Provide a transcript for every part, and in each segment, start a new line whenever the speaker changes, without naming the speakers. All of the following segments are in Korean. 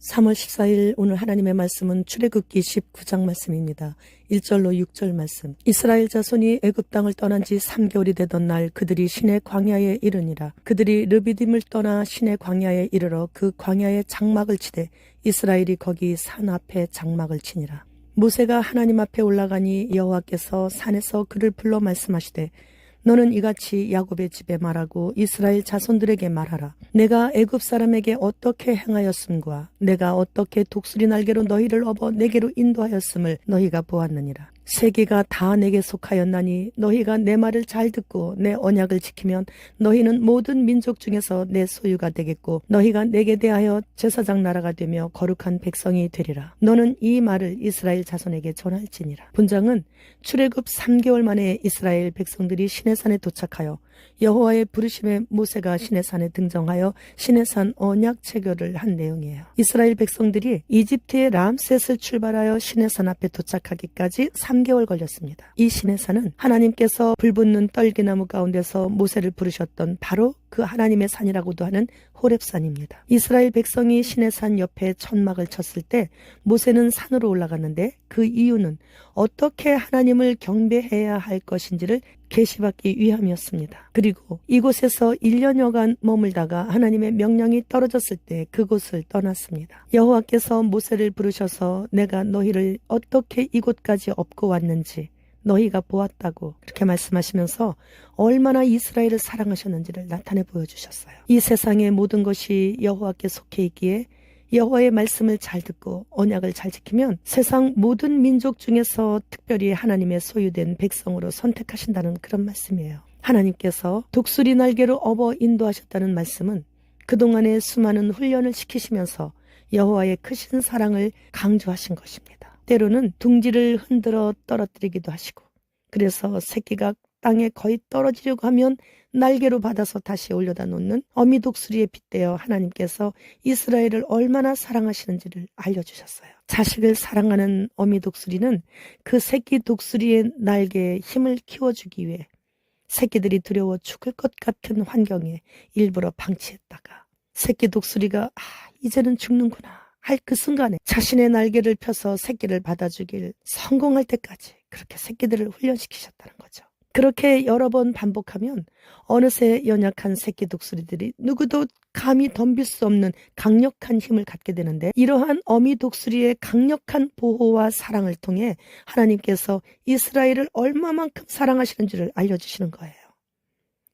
3월 14일 오늘 하나님의 말씀은 출애굽기 19장 말씀입니다. 1절로 6절 말씀. 이스라엘 자손이 애굽 땅을 떠난 지 3개월이 되던 날 그들이 시내 광야에 이르니라. 그들이 르비딤을 떠나 시내 광야에 이르러 그 광야에 장막을 치되 이스라엘이 거기 산 앞에 장막을 치니라. 모세가 하나님 앞에 올라가니 여호와께서 산에서 그를 불러 말씀하시되 너는 이같이 야곱의 집에 말하고 이스라엘 자손들에게 말하라. 내가 애굽 사람에게 어떻게 행하였음과 내가 어떻게 독수리 날개로 너희를 업어 내게로 인도하였음을 너희가 보았느니라. 세계가 다 내게 속하였나니 너희가 내 말을 잘 듣고 내 언약을 지키면 너희는 모든 민족 중에서 내 소유가 되겠고 너희가 내게 대하여 제사장 나라가 되며 거룩한 백성이 되리라. 너는 이 말을 이스라엘 자손에게 전할지니라. 본장은 출애굽 3개월 만에 이스라엘 백성들이 시내산에 도착하여 여호와의 부르심에 모세가 시내산에 등정하여 시내산 언약 체결을 한 내용이에요. 이스라엘 백성들이 이집트의 람셋을 출발하여 시내산 앞에 도착하기까지 3개월 걸렸습니다. 이 시내산은 하나님께서 불붙는 떨기나무 가운데서 모세를 부르셨던 바로 그 하나님의 산이라고도 하는 호렙산입니다. 이스라엘 백성이 시내산 옆에 천막을 쳤을 때 모세는 산으로 올라갔는데 그 이유는 어떻게 하나님을 경배해야 할 것인지를 계시받기 위함이었습니다. 그리고 이곳에서 1년여간 머물다가 하나님의 명령이 떨어졌을 때 그곳을 떠났습니다. 여호와께서 모세를 부르셔서 내가 너희를 어떻게 이곳까지 업고 왔는지 너희가 보았다고 그렇게 말씀하시면서 얼마나 이스라엘을 사랑하셨는지를 나타내 보여주셨어요. 이 세상의 모든 것이 여호와께 속해 있기에 여호와의 말씀을 잘 듣고 언약을 잘 지키면 세상 모든 민족 중에서 특별히 하나님의 소유된 백성으로 선택하신다는 그런 말씀이에요. 하나님께서 독수리 날개로 업어 인도하셨다는 말씀은 그동안의 수많은 훈련을 시키시면서 여호와의 크신 사랑을 강조하신 것입니다. 때로는 둥지를 흔들어 떨어뜨리기도 하시고 그래서 새끼가 땅에 거의 떨어지려고 하면 날개로 받아서 다시 올려다 놓는 어미 독수리에 빗대어 하나님께서 이스라엘을 얼마나 사랑하시는지를 알려주셨어요. 자식을 사랑하는 어미 독수리는 그 새끼 독수리의 날개에 힘을 키워주기 위해 새끼들이 두려워 죽을 것 같은 환경에 일부러 방치했다가 새끼 독수리가 이제는 죽는구나 할 그 순간에 자신의 날개를 펴서 새끼를 받아주길 성공할 때까지 그렇게 새끼들을 훈련시키셨다는 거죠. 그렇게 여러 번 반복하면 어느새 연약한 새끼 독수리들이 누구도 감히 덤빌 수 없는 강력한 힘을 갖게 되는데 이러한 어미 독수리의 강력한 보호와 사랑을 통해 하나님께서 이스라엘을 얼마만큼 사랑하시는지를 알려주시는 거예요.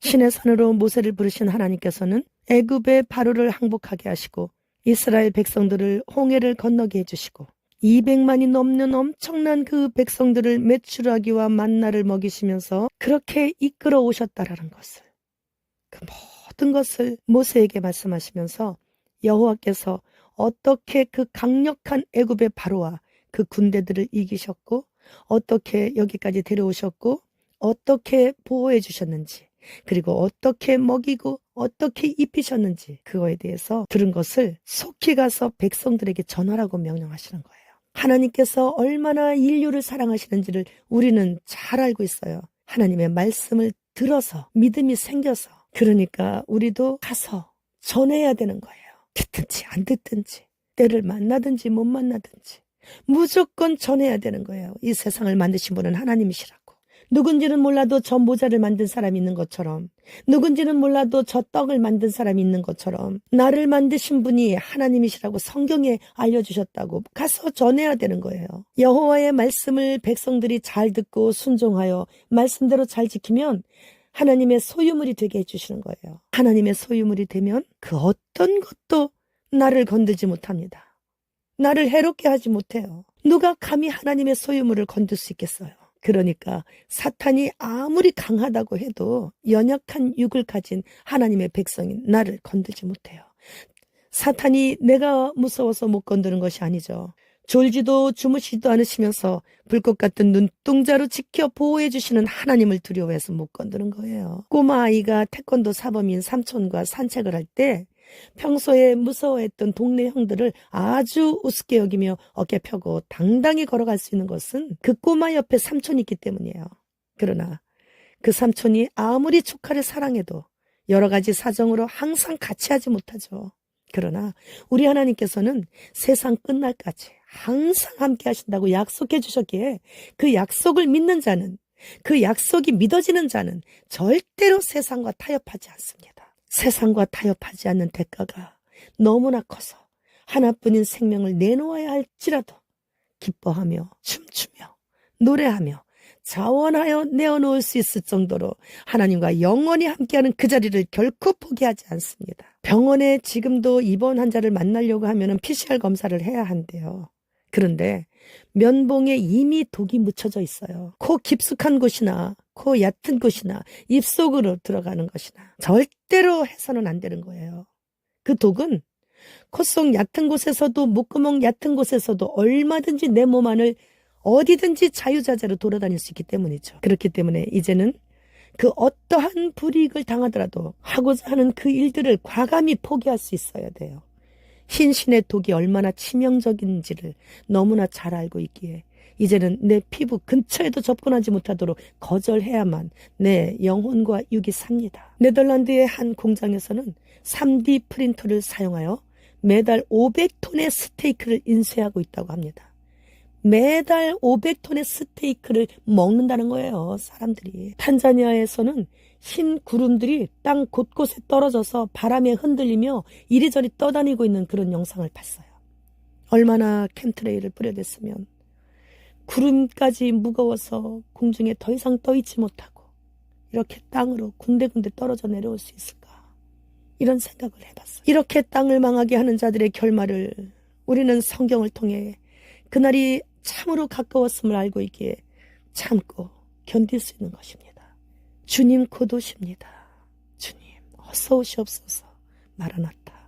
시내산으로 모세를 부르신 하나님께서는 애굽의 바로를 항복하게 하시고 이스라엘 백성들을 홍해를 건너게 해주시고 200만이 넘는 엄청난 그 백성들을 메추라기와 만나를 먹이시면서 그렇게 이끌어 오셨다라는 것을 그 모든 것을 모세에게 말씀하시면서 여호와께서 어떻게 그 강력한 애굽의 바로와 그 군대들을 이기셨고 어떻게 여기까지 데려오셨고 어떻게 보호해 주셨는지 그리고 어떻게 먹이고 어떻게 입히셨는지 그거에 대해서 들은 것을 속히 가서 백성들에게 전하라고 명령하시는 거예요. 하나님께서 얼마나 인류를 사랑하시는지를 우리는 잘 알고 있어요. 하나님의 말씀을 들어서 믿음이 생겨서 그러니까 우리도 가서 전해야 되는 거예요. 듣든지 안 듣든지 때를 만나든지 못 만나든지 무조건 전해야 되는 거예요. 이 세상을 만드신 분은 하나님이시라고. 누군지는 몰라도 저 모자를 만든 사람이 있는 것처럼 누군지는 몰라도 저 떡을 만든 사람이 있는 것처럼 나를 만드신 분이 하나님이시라고 성경에 알려주셨다고 가서 전해야 되는 거예요. 여호와의 말씀을 백성들이 잘 듣고 순종하여 말씀대로 잘 지키면 하나님의 소유물이 되게 해주시는 거예요. 하나님의 소유물이 되면 그 어떤 것도 나를 건들지 못합니다. 나를 해롭게 하지 못해요. 누가 감히 하나님의 소유물을 건들 수 있겠어요. 그러니까 사탄이 아무리 강하다고 해도 연약한 육을 가진 하나님의 백성인 나를 건들지 못해요. 사탄이 내가 무서워서 못 건드는 것이 아니죠. 졸지도 주무시지도 않으시면서 불꽃 같은 눈동자로 지켜 보호해 주시는 하나님을 두려워해서 못 건드는 거예요. 꼬마 아이가 태권도 사범인 삼촌과 산책을 할 때 평소에 무서워했던 동네 형들을 아주 우습게 여기며 어깨 펴고 당당히 걸어갈 수 있는 것은 그 꼬마 옆에 삼촌이 있기 때문이에요. 그러나 그 삼촌이 아무리 조카를 사랑해도 여러 가지 사정으로 항상 같이 하지 못하죠. 그러나 우리 하나님께서는 세상 끝날까지 항상 함께 하신다고 약속해 주셨기에 그 약속을 믿는 자는, 그 약속이 믿어지는 자는 절대로 세상과 타협하지 않습니다. 세상과 타협하지 않는 대가가 너무나 커서 하나뿐인 생명을 내놓아야 할지라도 기뻐하며 춤추며 노래하며 자원하여 내어놓을 수 있을 정도로 하나님과 영원히 함께하는 그 자리를 결코 포기하지 않습니다. 병원에 지금도 입원 환자를 만나려고 하면 PCR 검사를 해야 한대요. 그런데 면봉에 이미 독이 묻혀져 있어요. 코 깊숙한 곳이나 코 얕은 곳이나 입속으로 들어가는 것이나 절대로 해서는 안 되는 거예요. 그 독은 콧속 얕은 곳에서도 목구멍 얕은 곳에서도 얼마든지 내 몸 안을 어디든지 자유자재로 돌아다닐 수 있기 때문이죠. 그렇기 때문에 이제는 그 어떠한 불이익을 당하더라도 하고자 하는 그 일들을 과감히 포기할 수 있어야 돼요. 흰신의 독이 얼마나 치명적인지를 너무나 잘 알고 있기에 이제는 내 피부 근처에도 접근하지 못하도록 거절해야만 내 영혼과 육이 삽니다. 네덜란드의 한 공장에서는 3D 프린터를 사용하여 매달 500톤의 스테이크를 인쇄하고 있다고 합니다. 매달 500톤의 스테이크를 먹는다는 거예요, 사람들이. 탄자니아에서는 흰 구름들이 땅 곳곳에 떨어져서 바람에 흔들리며 이리저리 떠다니고 있는 그런 영상을 봤어요. 얼마나 캠트레일을 뿌려댔으면 구름까지 무거워서 공중에 더 이상 떠있지 못하고 이렇게 땅으로 군데군데 떨어져 내려올 수 있을까? 이런 생각을 해봤어요. 이렇게 땅을 망하게 하는 자들의 결말을 우리는 성경을 통해 그날이 참으로 가까웠음을 알고 있기에 참고 견딜 수 있는 것입니다. 주님 곧 오십니다. 주님 어서 오시옵소서. 마라나타.